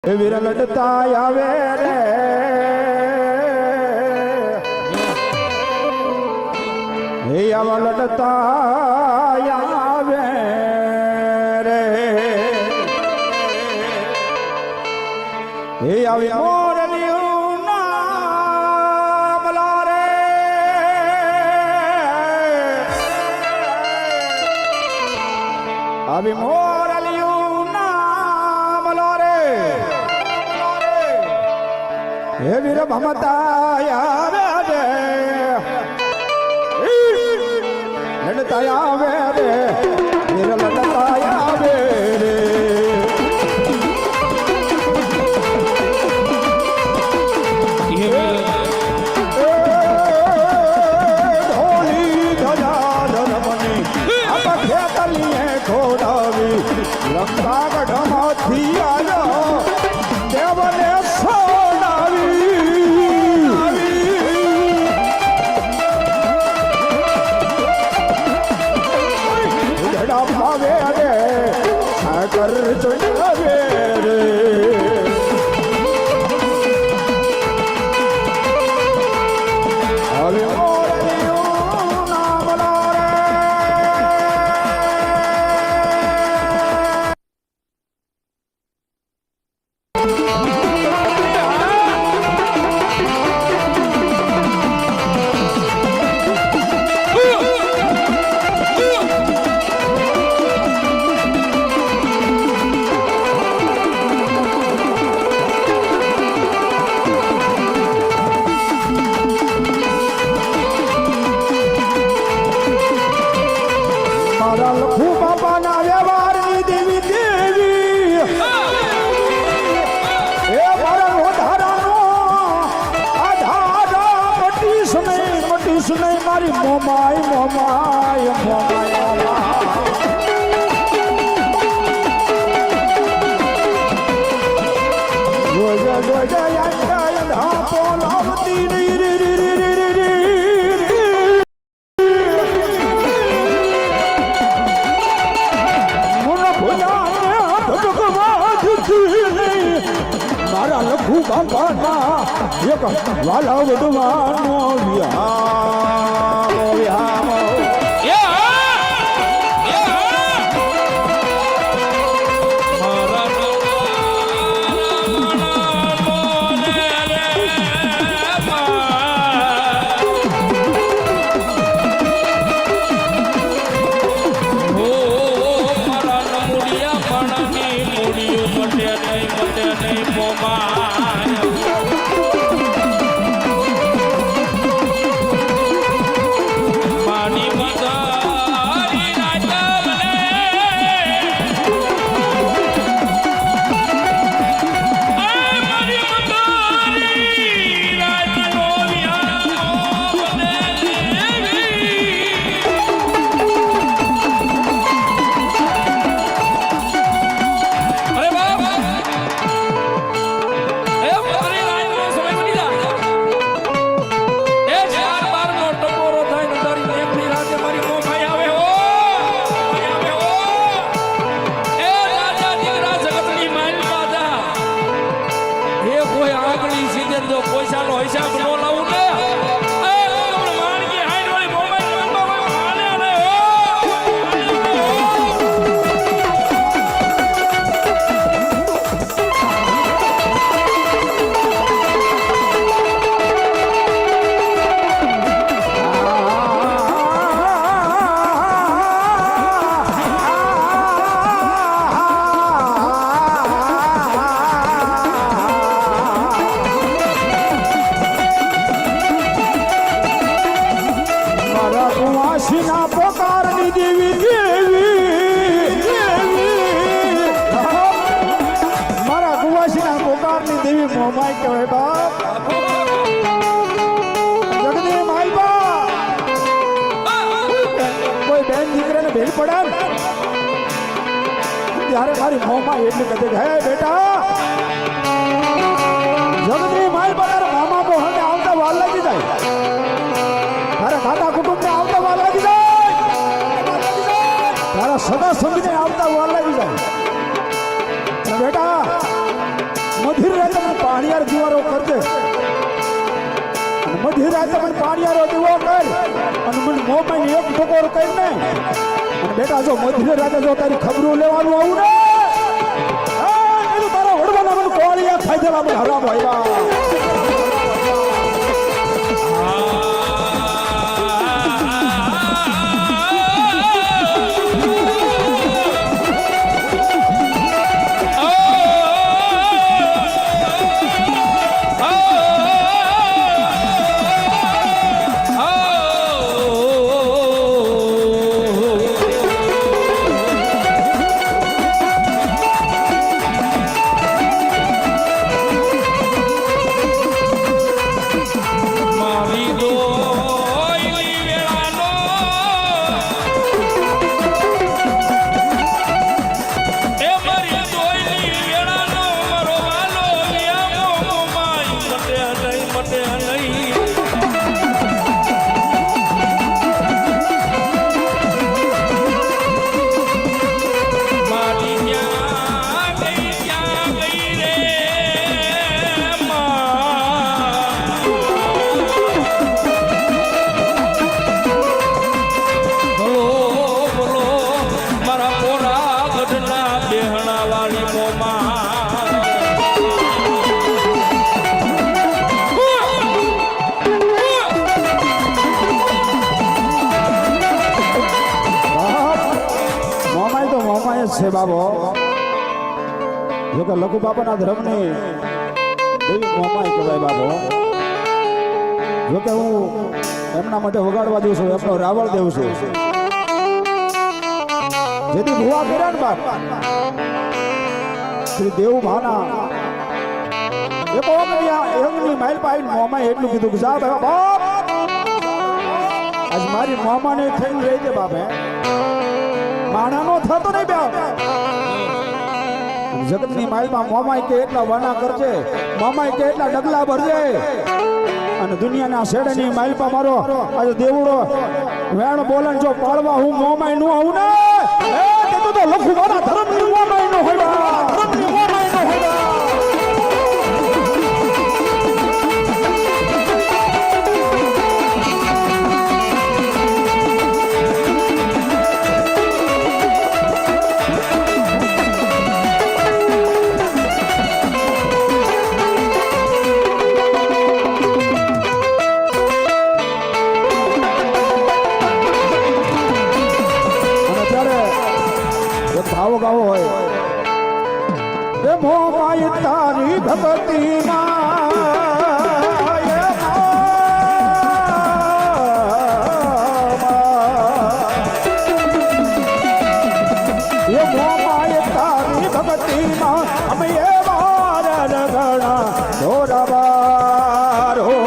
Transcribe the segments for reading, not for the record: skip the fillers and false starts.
વીર લડતા આવે રે હે આવા લડતા આવે રે હે આવી મોરલીયું નામ લો રે આવી મોરલીયું નામ લો રે હે વીર ભમતા આવે રે લડતા આવે રે વીર લડતા આવે રે ધોલી ધજા ધનમની આ ખેતલીએ ખોડાવી લંકા ગઢમાંથી આવ્યો દેવને कर चढ़ावे रे अरे मोरलियों नाम लो रे सुनाई मारी मोमाय मोमाय मोमाय रोज रोज धापो लावती रे रे रे रे रे रे मुन भुला मारा लखू बाबा एक वाला वडवानो विहामो विहामो ત્યારે મારી મોમાં એટલી કદે હે બેટા જગતની માઈ પર મામા મોહન ને આવતા વાર લાગી જાય તારા ખાતા કુટુંબ ને આવતા વાર લાગી જાય તારા સગા સંબંધી ને આવતા વાર લાગી જાય બેટા મધુર રાતે મને પાણીયાર દીવારો કરજે અને મધુર રાતે મને પાણીયારો દીવો કર અને મને મોમાઈ એક ટકોર કરી ને અને બેટા જો મધુર રાતે જો તારી ખબરો લેવાનું આવું ને એ તારા હડવાના મને કોળિયા ખાઈ દેવા મને હરામ આવ્યા છે બાબો જો કે લઘુ બાપાના ધર્મની દેવી મોમાઈ કહેવાય બાબો જો કે હું એમના માટે વગાડવા દઉં છું એમનો રાવળ દેવ છું જેથી ભુવા કર્યા ને બાપ શ્રી દેવ ભાના એ બહુ એમની માઇલ પાઈ મોમાઈ એટલું કીધું કે સાહેબ બાપ આજ મારી મોમાને થઈ રહી છે બાપ હે માણાનો થતો નહીં બે જગતની માલમાં મોમાઈ કે એટલા વાના કરજે મોમાઈ કે એટલા ડગલા ભરજે અને દુનિયાના શેડની માલમાં મારો આજે દેવડો વેણ બોલન જો પાળવા હું મોમાઈ નું આવું ને એ તો લખું મારા ધર્મની મોમાઈ નો હોય ધર્મની મોમાઈ નો હોય ગાવો હોય એ મોમાઈ તારી ભક્તિ માં એ મોમાઈ તારી ભક્તિ માં અમે એ વાર ગણા દોરાબાર હો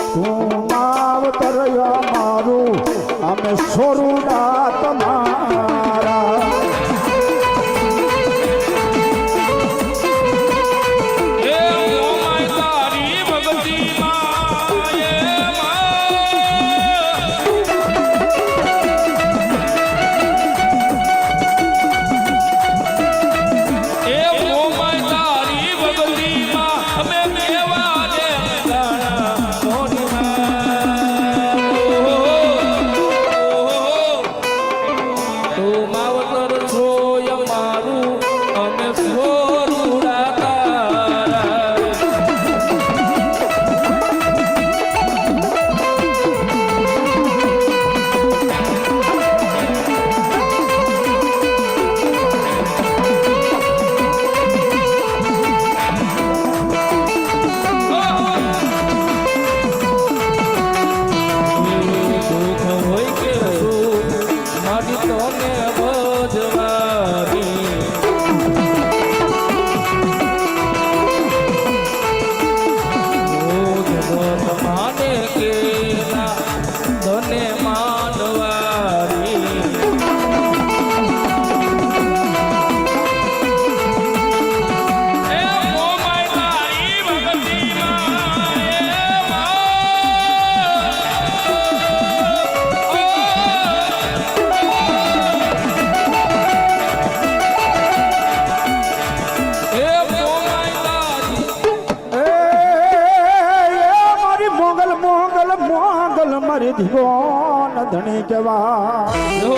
તું નાવ તરયા મારું અમે સોરુડા તમારા મારી ધીવો ન ધણી કહેવા જો